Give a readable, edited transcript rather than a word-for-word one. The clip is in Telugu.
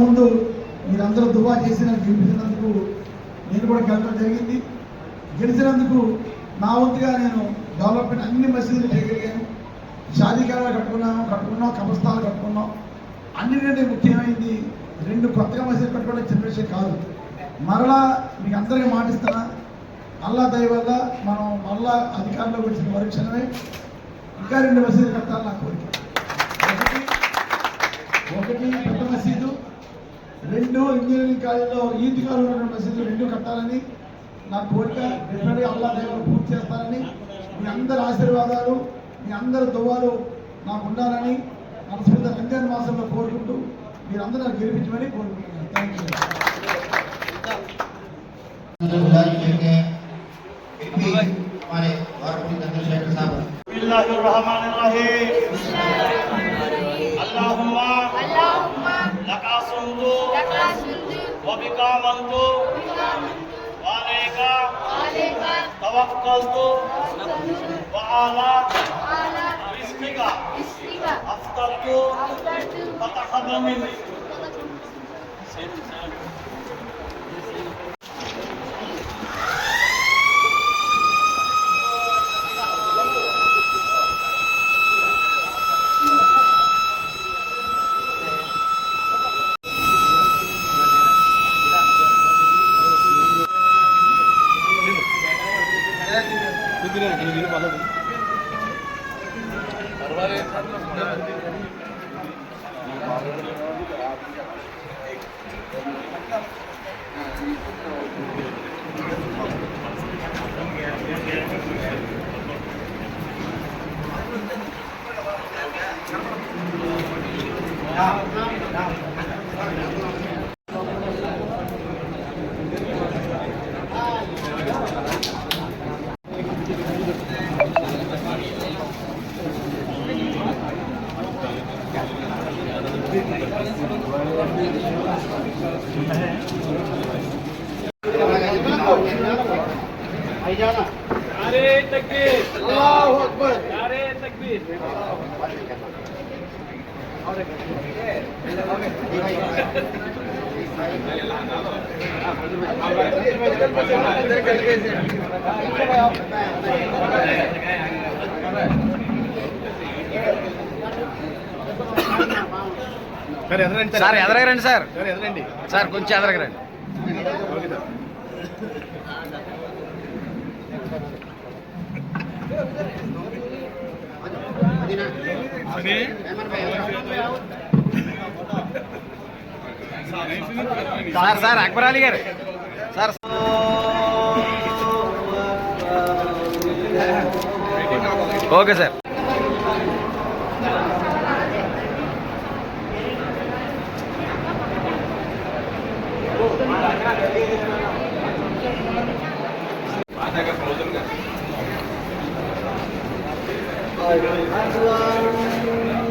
ముందు మీరందరూ దువా చేసి నాకు గెలిపించినందుకు నేను కూడా గెలవడం జరిగింది. గెలిచినందుకు నా వంతుగా నేను డెవలప్మెంట్ అన్ని మసీదులు చేయగలిగాను. షాదీకారాలు కట్టుకున్నాం, కబస్తాలు కట్టుకున్నాం. అన్నింటికంటే ముఖ్యమైనది 2 కొత్తగా మసీదులు కట్టుకోవడం చిన్న విషయం కాదు. మరలా మీకు అందరికీ మాటిస్తున్నా, అల్లా దయ వల్ల మనం మళ్ళా అధికారంలోకి వచ్చిన మరుక్షణమే ఇంకా 2 మసీదులు కట్టాలి నా కోరిక. ఒకటి పెద్ద మసీదు, 2 ఇంజనీరింగ్ కాలేజీలో ఈద్గాలో ఉన్న మసీదులు 2 కట్టాలని నా కోరిక. డెఫినెట్గా అల్లా దయ వల్ల పూర్తి చేస్తానని, మీ అందరి ఆశీర్వాదాలు, మీ అందరి దువ్వాలు నాకు ఉండాలని మనస్ఫూర్తిగా రంజాన్ మాసంలో కోరుకుంటూ మీరందరూ నాకు గెలిపించమని కోరుకుంటున్నాను. Thank you. हमारे वारपुरी चंद्रशेखर साहब अल्लाहुम्मा लका सुंदु व बिका मंतु व अलैका तवक्कलतु व आला रिस्किका अफ्तरतु फतक़ब्बल मिन्नी. नारे तकबीर, अल्लाहु अकबर, नारे तकबीर. సార్ ఎదరగరండి సార్, సార్ కొంచెం ఎదరగరండి. సార్ సార్ అక్బర్ అలీ గారు sir. Okay sir. Allahu Akbar.